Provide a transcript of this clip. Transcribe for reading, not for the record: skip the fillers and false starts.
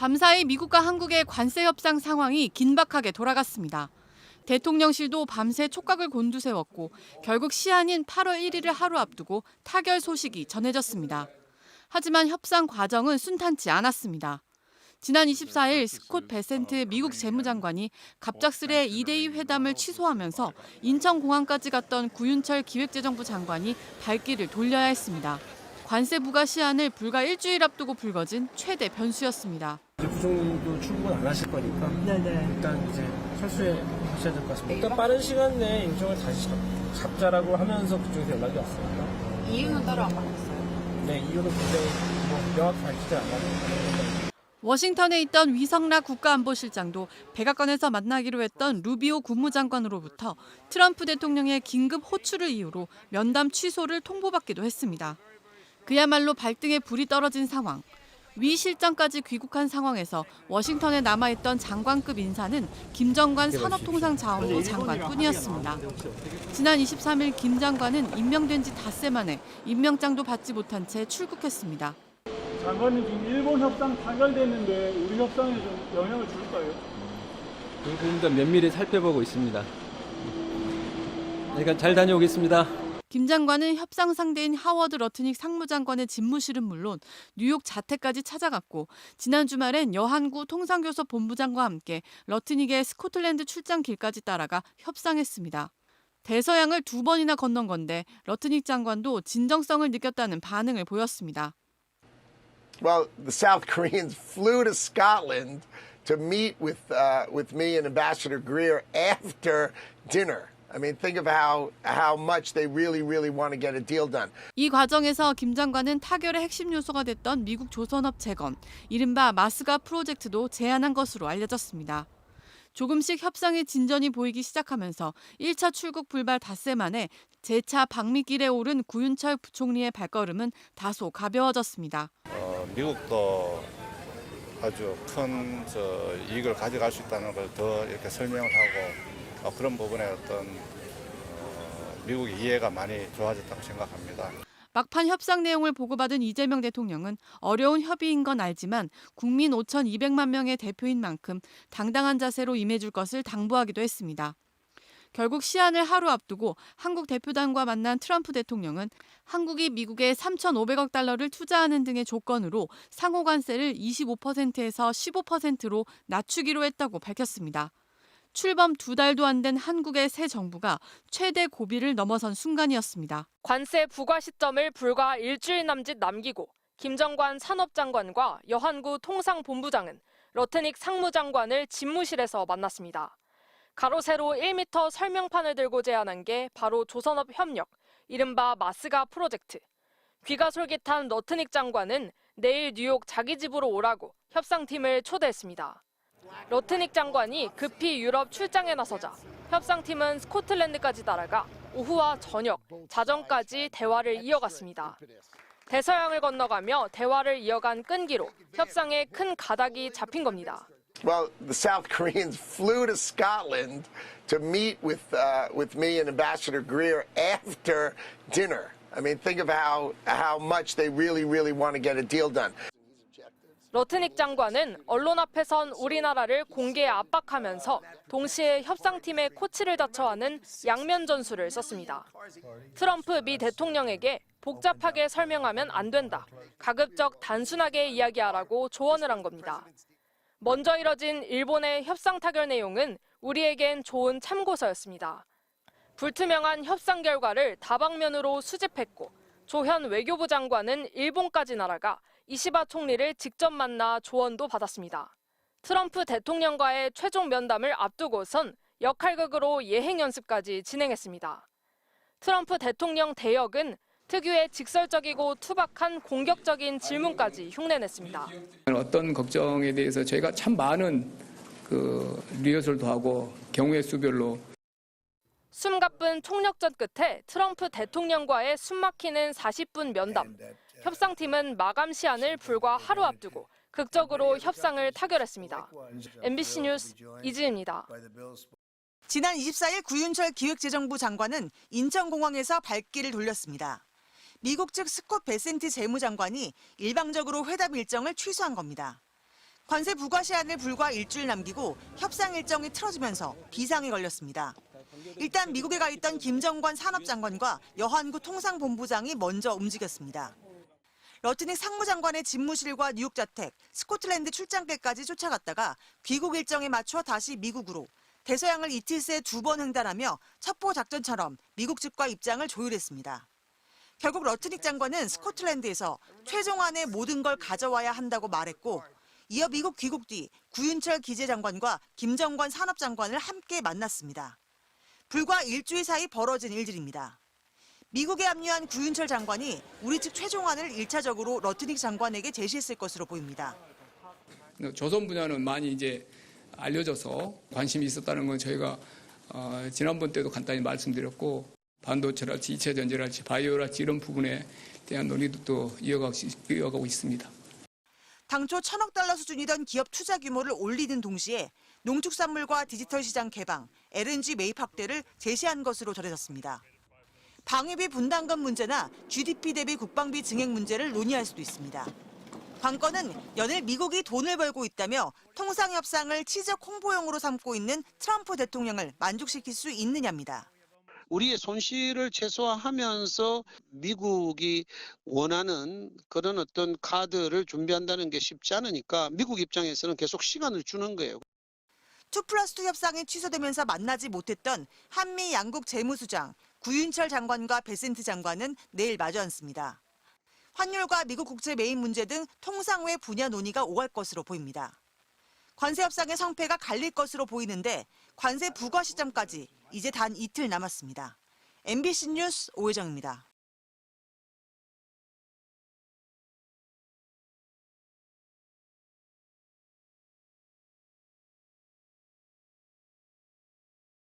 밤사이 미국과 한국의 관세 협상 상황이 긴박하게 돌아갔습니다. 대통령실도 밤새 촉각을 곤두세웠고 결국 시한인 8월 1일을 하루 앞두고 타결 소식이 전해졌습니다. 하지만 협상 과정은 순탄치 않았습니다. 지난 24일 스콧 베센트 미국 재무장관이 갑작스레 2대2 회담을 취소하면서 인천공항까지 갔던 구윤철 기획재정부 장관이 발길을 돌려야 했습니다. 관세 부과 시한을 불과 일주일 앞두고 불거진 최대 변수였습니다. 부총리도 출국은 안 하실 거니까 일단 이제 철수해 하셔야 될 것 같습니다. 일단 빠른 시간 내에 일정을 다시 잡자라고 하면서 그쪽에서 연락이 왔습니다. 이유는 따로 안 받았어요? 네, 이유는 굉장히 명확히 밝히지 않았는데. 워싱턴에 있던 위성락 국가안보실장도 백악관에서 만나기로 했던 루비오 국무장관으로부터 트럼프 대통령의 긴급 호출을 이유로 면담 취소를 통보받기도 했습니다. 그야말로 발등에 불이 떨어진 상황. 위 실장까지 귀국한 상황에서 워싱턴에 남아있던 장관급 인사는 김정관 산업통상자원부 장관뿐이었습니다. 지난 23일 김 장관은 임명된 지 닷새 만에 임명장도 받지 못한 채 출국했습니다. 장관님 지금 일본 협상 타결됐는데 우리 협상에 좀 영향을 줄까요? 그 부분도 면밀히 살펴보고 있습니다. 그러니까 잘 다녀오겠습니다. 김 장관은 협상 상대인 하워드 러트닉 상무장관의 집무실은 물론 뉴욕 자택까지 찾아갔고 지난 주말엔 여한구 통상교섭 본부장과 함께 러트닉의 스코틀랜드 출장 길까지 따라가 협상했습니다. 대서양을 2번이나 건넌 건데 러트닉 장관도 진정성을 느꼈다는 반응을 보였습니다. Well, the South Koreans flew to Scotland to meet with me and Ambassador Greer after dinner. I mean, think of how much they really want to get a deal done. 이 과정에서 김 장관은 타결의 핵심 요소가 됐던 미국 조선업 재건, 이른바 마스가 프로젝트도 제안한 것으로 알려졌습니다. 조금씩 협상의 진전이 보이기 시작하면서 1차 출국 불발 닷새 만에 재차 방미길에 오른 구윤철 부총리의 발걸음은 다소 가벼워졌습니다. 미국도 아주 큰 이익을 가져갈 수 있다는 걸 더 이렇게 설명을 하고 그런 부분에 어떤 미국의 이해가 많이 좋아졌다고 생각합니다. 막판 협상 내용을 보고받은 이재명 대통령은 어려운 협의인 건 알지만 국민 5,200만 명의 대표인 만큼 당당한 자세로 임해줄 것을 당부하기도 했습니다. 결국 시한을 하루 앞두고 한국 대표단과 만난 트럼프 대통령은 한국이 미국에 3,500억 달러를 투자하는 등의 조건으로 상호 관세를 25%에서 15%로 낮추기로 했다고 밝혔습니다. 출범 2달도 안 된 한국의 새 정부가 최대 고비를 넘어선 순간이었습니다. 관세 부과 시점을 불과 일주일 남짓 남기고 김정관 산업장관과 여한구 통상본부장은 러트닉 상무장관을 집무실에서 만났습니다. 가로 세로 1m 설명판을 들고 제안한 게 바로 조선업 협력, 이른바 마스가 프로젝트. 귀가 솔깃한 러트닉 장관은 내일 뉴욕 자기 집으로 오라고 협상팀을 초대했습니다. 러트닉 장관이 급히 유럽 출장에 나서자 협상팀은 스코틀랜드까지 따라가 오후와 저녁, 자정까지 대화를 이어갔습니다. 대서양을 건너가며 대화를 이어간 끈기로 협상에 큰 가닥이 잡힌 겁니다. Well, the South Koreans flew to Scotland to meet with me and Ambassador Greer after dinner. I mean, think of how much they really want to get a deal done. 러트닉 장관은 언론 앞에선 우리나라를 공개에 압박하면서 동시에 협상팀의 코치를 자처하는 양면 전술을 썼습니다. 트럼프 미 대통령에게 복잡하게 설명하면 안 된다. 가급적 단순하게 이야기하라고 조언을 한 겁니다. 먼저 이뤄진 일본의 협상 타결 내용은 우리에겐 좋은 참고서였습니다. 불투명한 협상 결과를 다방면으로 수집했고 조현 외교부 장관은 일본까지 날아가 이시바 총리를 직접 만나 조언도 받았습니다. 트럼프 대통령과의 최종 면담을 앞두고선 역할극으로 예행 연습까지 진행했습니다. 트럼프 대통령 대역은 특유의 직설적이고 투박한 공격적인 질문까지 흉내냈습니다. 어떤 걱정에 대해서 저희가 참 많은 리허설도 하고 경우의 수별로 숨가쁜 총력전 끝에 트럼프 대통령과의 숨막히는 40분 면담. 협상팀은 마감 시한을 불과 하루 앞두고 극적으로 협상을 타결했습니다. MBC 뉴스 이지은입니다. 지난 24일 구윤철 기획재정부 장관은 인천공항에서 발길을 돌렸습니다. 미국 측 스콧 베센트 재무장관이 일방적으로 회담 일정을 취소한 겁니다. 관세 부과 시한을 불과 일주일 남기고 협상 일정이 틀어지면서 비상이 걸렸습니다. 일단 미국에 가 있던 김정관 산업장관과 여한구 통상본부장이 먼저 움직였습니다. 러트닉 상무장관의 집무실과 뉴욕 자택, 스코틀랜드 출장길까지 쫓아갔다가 귀국 일정에 맞춰 다시 미국으로 대서양을 이틀 새 2번 횡단하며 첩보 작전처럼 미국 측과 입장을 조율했습니다. 결국 러트닉 장관은 스코틀랜드에서 최종안의 모든 걸 가져와야 한다고 말했고, 이어 미국 귀국 뒤 구윤철 기재장관과 김정관 산업장관을 함께 만났습니다. 불과 일주일 사이 벌어진 일들입니다. 미국에 합류한 구윤철 장관이 우리 측 최종안을 1차적으로 러트닉 장관에게 제시했을 것으로 보입니다. 조선 분야는 많이 이제 알려져서 관심이 있었다는 건 저희가 지난번 때도 간단히 말씀드렸고, 반도체랄지 2차 전지랄지 바이오랄지 이런 부분에 대한 논의도 또 이어가고 있습니다. 당초 1,000억 달러 수준이던 기업 투자 규모를 올리는 동시에 농축산물과 디지털 시장 개방, LNG 매입 확대를 제시한 것으로 전해졌습니다. 방위비 분담금 문제나 GDP 대비 국방비 증액 문제를 논의할 수도 있습니다. 관건은 연일 미국이 돈을 벌고 있다며 통상협상을 치적 홍보용으로 삼고 있는 트럼프 대통령을 만족시킬 수 있느냐입니다. 우리의 손실을 최소화하면서 미국이 원하는 그런 어떤 카드를 준비한다는 게 쉽지 않으니까 미국 입장에서는 계속 시간을 주는 거예요. 2+2 협상이 취소되면서 만나지 못했던 한미 양국 재무수장 구윤철 장관과 베센트 장관은 내일 마주 앉습니다. 환율과 미국 국채 매입 문제 등 통상외 분야 논의가 오갈 것으로 보입니다. 관세 협상의 성패가 갈릴 것으로 보이는데 관세 부과 시점까지 이제 단 이틀 남았습니다. MBC 뉴스 오혜정입니다.